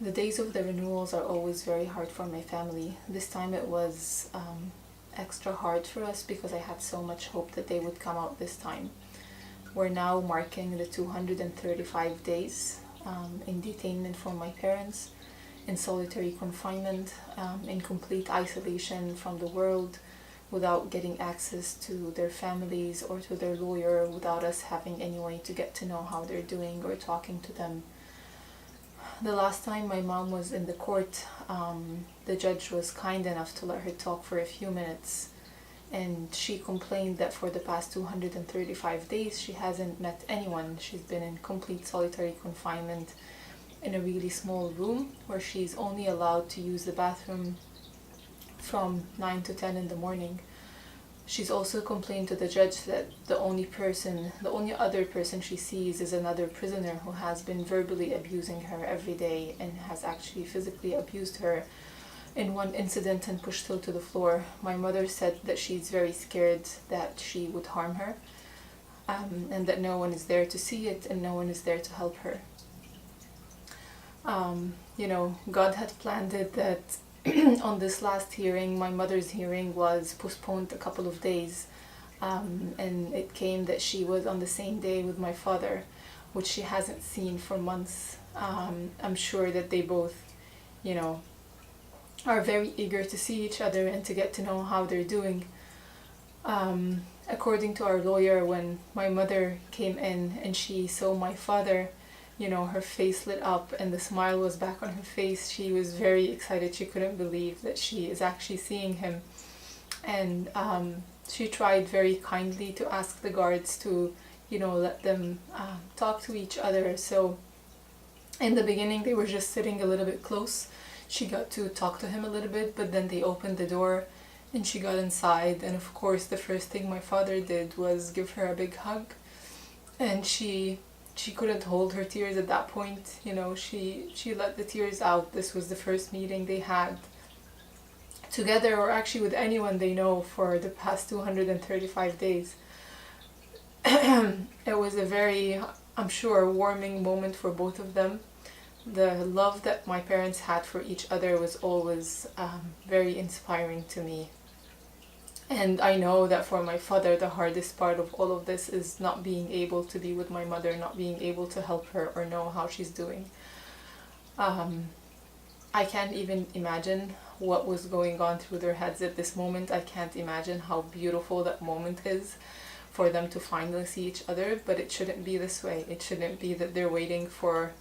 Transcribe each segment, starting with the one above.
The days of the renewals are always very hard for my family. This time it was extra hard for us because I had so much hope that they would come out this time. We're now marking the 235 days in detainment for my parents, in solitary confinement, in complete isolation from the world, without getting access to their families or to their lawyer, without us having any way to get to know how they're doing or talking to them. The last time my mom was in the court, the judge was kind enough to let her talk for a few minutes, and she complained that for the past 235 days she hasn't met anyone. She's been in complete solitary confinement in a really small room where she's only allowed to use the bathroom from 9 to 10 in the morning. She's also complained to the judge that the only other person she sees is another prisoner who has been verbally abusing her every day and has actually physically abused her in one incident and pushed her to the floor. My mother said that she's very scared that she would harm her, and that no one is there to see it and no one is there to help her. God had planned it that on this last hearing, my mother's hearing was postponed a couple of days, and it came that she was on the same day with my father, which she hasn't seen for months. I'm sure that they both, are very eager to see each other and to get to know how they're doing. According to our lawyer, when my mother came in and she saw my father, her face lit up and the smile was back on her face. She was very excited. She couldn't believe that she is actually seeing him. And she tried very kindly to ask the guards to, let them talk to each other. So in the beginning, they were just sitting a little bit close. She got to talk to him a little bit, but then they opened the door and she got inside. And of course, the first thing my father did was give her a big hug. And she couldn't hold her tears at that point. She let the tears out. This was the first meeting they had together, or actually with anyone they know, for the past 235 days. It was a very, I'm sure, warming moment for both of them. The love that my parents had for each other was always very inspiring to me. And I know that for my father, the hardest part of all of this is not being able to be with my mother, not being able to help her or know how she's doing. I can't even imagine what was going on through their heads at this moment. I can't imagine how beautiful that moment is for them to finally see each other, but it shouldn't be this way. It shouldn't be that they're waiting for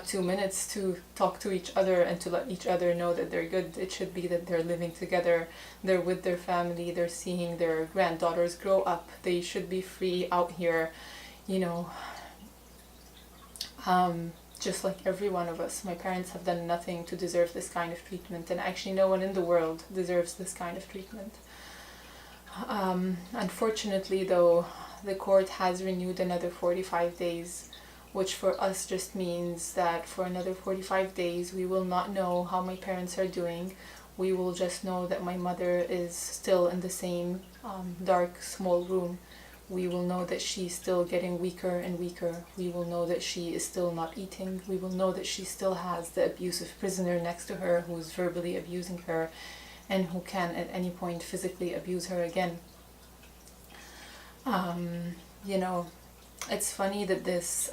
2 minutes to talk to each other and to let each other know that they're good. It should be that they're living together, they're with their family, they're seeing their granddaughters grow up. They should be free out here, just like every one of us. My parents have done nothing to deserve this kind of treatment, and actually no one in the world deserves this kind of treatment. Unfortunately, though, the court has renewed another 45 days, which for us just means that for another 45 days we will not know how my parents are doing. We will just know that my mother is still in the same dark, small room. We will know that she's still getting weaker and weaker. We will know that she is still not eating. We will know that she still has the abusive prisoner next to her who is verbally abusing her and who can at any point physically abuse her again. It's funny that this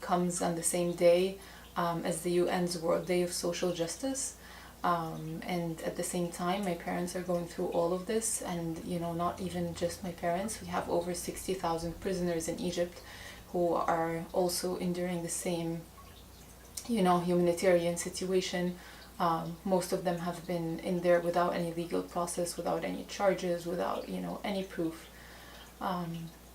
comes on the same day as the UN's World Day of Social Justice. And at the same time, my parents are going through all of this, and not even just my parents. We have over 60,000 prisoners in Egypt who are also enduring the same, humanitarian situation. Most of them have been in there without any legal process, without any charges, without, any proof.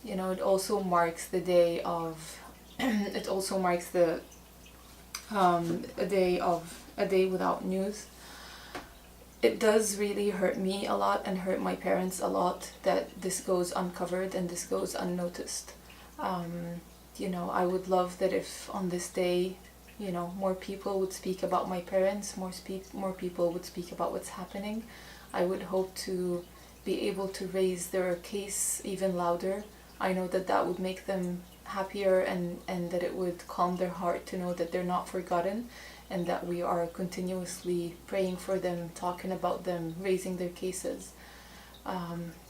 It also marks the day of, it also marks the, a day without news. It does really hurt me a lot and hurt my parents a lot that this goes uncovered and this goes unnoticed. I would love that if on this day, more people would speak about my parents, more people would speak about what's happening. I would hope to be able to raise their case even louder. I know that that would make them happier, and that it would calm their heart to know that they're not forgotten, and that we are continuously praying for them, talking about them, raising their cases.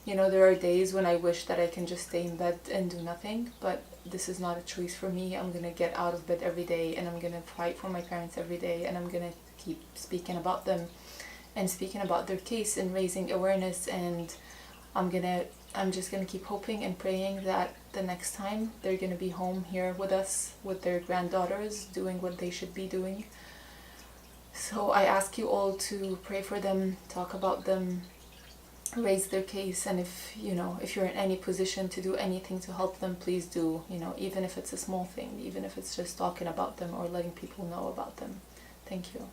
There are days when I wish that I can just stay in bed and do nothing, but this is not a choice for me. I'm going to get out of bed every day, and I'm going to fight for my parents every day, and I'm going to keep speaking about them and speaking about their case and raising awareness. And I'm just going to keep hoping and praying that the next time they're going to be home here with us, with their granddaughters, doing what they should be doing. So I ask you all to pray for them, talk about them, raise their case, and if you're in any position to do anything to help them, please do, even if it's a small thing, even if it's just talking about them or letting people know about them. Thank you.